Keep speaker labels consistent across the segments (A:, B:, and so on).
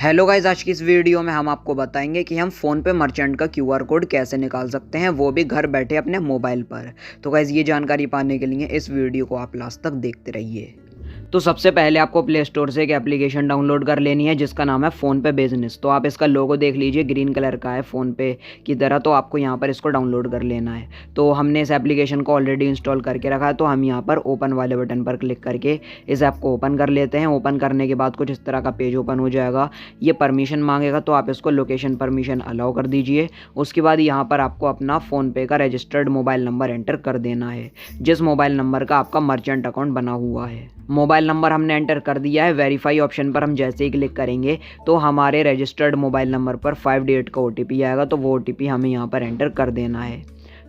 A: Hello guys, आज की इस वीडियो में हम आपको बताएंगे कि हम फ़ोन पे मर्चेंट का क्यूआर कोड कैसे निकाल सकते हैं, वो भी घर बैठे अपने मोबाइल पर। तो गाइज ये जानकारी पाने के लिए इस वीडियो को आप लास्ट तक देखते रहिए। तो सबसे पहले आपको प्ले स्टोर से एक एप्लीकेशन डाउनलोड कर लेनी है जिसका नाम है फ़ोनपे बिजनेस। तो आप इसका लोगो देख लीजिए, ग्रीन कलर का है फ़ोनपे की तरह। तो आपको यहाँ पर इसको डाउनलोड कर लेना है। तो हमने इस एप्लीकेशन को ऑलरेडी इंस्टॉल करके रखा है, तो हम यहाँ पर ओपन वाले बटन पर क्लिक करके इस ऐप को ओपन कर लेते हैं। ओपन करने के बाद कुछ इस तरह का पेज ओपन हो जाएगा। ये परमिशन मांगेगा, तो आप इसको लोकेशन परमिशन अलाउ कर दीजिए। उसके बाद यहाँ पर आपको अपना फ़ोनपे का रजिस्टर्ड मोबाइल नंबर एंटर कर देना है, जिस मोबाइल नंबर का आपका मर्चेंट अकाउंट बना हुआ है। मोबाइल नंबर हमने एंटर कर दिया है। वेरीफाई ऑप्शन पर हम जैसे ही क्लिक करेंगे तो हमारे रजिस्टर्ड मोबाइल नंबर पर 5 डिजिट का OTP आएगा। तो वो OTP हमें यहाँ पर एंटर कर देना है।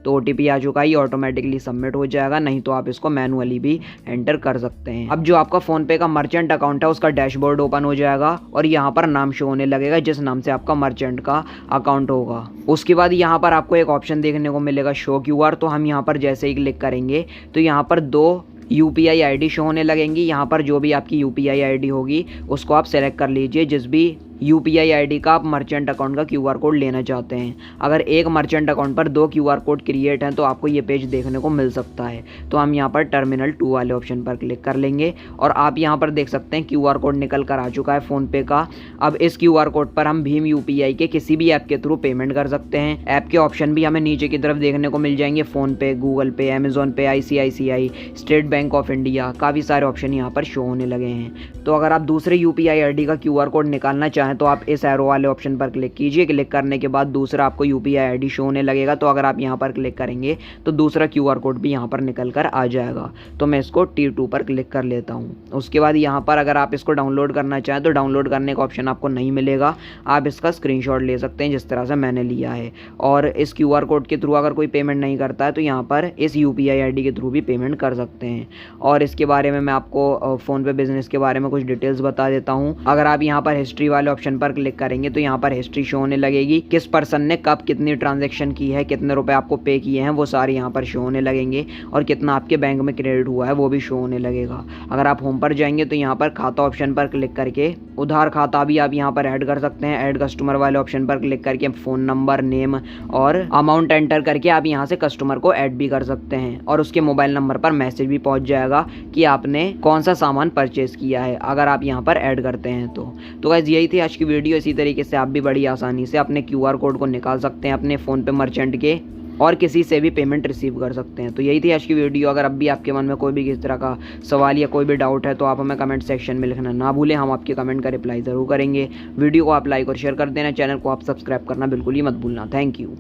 A: तो OTP आ चुका है, ये ऑटोमेटिकली सबमिट हो जाएगा, नहीं तो आप इसको मैनुअली भी एंटर कर सकते हैं। अब जो आपका फ़ोनपे का मर्चेंट अकाउंट है उसका डैशबोर्ड ओपन हो जाएगा और यहाँ पर नाम शो होने लगेगा जिस नाम से आपका मर्चेंट का अकाउंट होगा। उसके बाद यहाँ पर आपको एक ऑप्शन देखने को मिलेगा शो QR। तो हम यहाँ पर जैसे ही क्लिक करेंगे तो यहाँ पर 2 UPI ID शो होने लगेंगी। यहाँ पर जो भी आपकी UPI ID होगी उसको आप सेलेक्ट कर लीजिए, जिस भी UPI ID का आप मर्चेंट अकाउंट का QR कोड लेना चाहते हैं। अगर एक मर्चेंट अकाउंट पर 2 QR कोड क्रिएट हैं तो आपको ये पेज देखने को मिल सकता है। तो हम यहाँ पर टर्मिनल 2 वाले ऑप्शन पर क्लिक कर लेंगे और आप यहाँ पर देख सकते हैं QR कोड निकल कर आ चुका है फ़ोनपे का। अब इस QR कोड पर हम भीम UPI के किसी भी ऐप के थ्रू पेमेंट कर सकते हैं। ऐप के ऑप्शन भी हमें नीचे की तरफ देखने को मिल जाएंगे, फ़ोनपे, गूगल पे, अमेज़ॉन पे, ICICI, state bank of India, काफ़ी सारे ऑप्शन यहाँ पर शो होने लगे हैं। तो अगर आप दूसरे UPI ID का QR कोड निकालना चाहें तो आप इस एरो वाले ऑप्शन पर क्लिक कीजिए। क्लिक करने के बाद दूसरा आपको UPI ID शो होने लगेगा। तो अगर आप यहाँ पर क्लिक करेंगे तो दूसरा QR कोड भी यहाँ पर निकल कर आ जाएगा। तो मैं इसको T2 पर क्लिक कर लेता हूँ। उसके बाद यहाँ पर अगर आप इसको डाउनलोड करना चाहें तो डाउनलोड करने का ऑप्शन आपको नहीं मिलेगा। आप इसका स्क्रीनशॉट ले सकते हैं जिस तरह से मैंने लिया है। और इस QR कोड के थ्रू अगर कोई पेमेंट नहीं करता है तो यहाँ पर इस UPI ID के थ्रू भी पेमेंट कर सकते हैं। और इसके बारे में मैं आपको फ़ोनपे बिजनेस के बारे में कुछ डिटेल्स बता देता हूँ। अगर आप यहाँ पर हिस्ट्री वाले ऑप्शन पर क्लिक करेंगे तो यहाँ पर हिस्ट्री शो होने लगेगी, किस पर्सन ने कब कितनी ट्रांजैक्शन की है, कितने रुपए आपको पे किए हैं, वो सारे यहाँ पर शो होने लगेंगे। और कितना आपके बैंक में क्रेडिट हुआ है वो भी शो होने लगेगा। अगर आप होम पर जाएंगे तो यहाँ पर खाता ऑप्शन पर क्लिक करके उधार खाता भी आप यहाँ पर ऐड कर सकते हैं। ऐड कस्टमर वाले ऑप्शन पर क्लिक करके फ़ोन नंबर, नेम और अमाउंट एंटर करके आप यहाँ से कस्टमर को ऐड भी कर सकते हैं। और उसके मोबाइल नंबर पर मैसेज भी पहुँच जाएगा कि आपने कौन सा सामान परचेज किया है, अगर आप यहाँ पर ऐड करते हैं तो गाइस यही थी आज की वीडियो। इसी तरीके से आप भी बड़ी आसानी से अपने QR कोड को निकाल सकते हैं अपने फ़ोन पे मर्चेंट के और किसी से भी पेमेंट रिसीव कर सकते हैं। तो यही थी आज की वीडियो। अगर अब भी आपके मन में कोई भी किस तरह का सवाल या कोई भी डाउट है तो आप हमें कमेंट सेक्शन में लिखना ना भूलें, हम आपके कमेंट का रिप्लाई ज़रूर करेंगे। वीडियो को आप लाइक और शेयर कर देना, चैनल को आप सब्सक्राइब करना बिल्कुल ही मत भूलना। Thank you.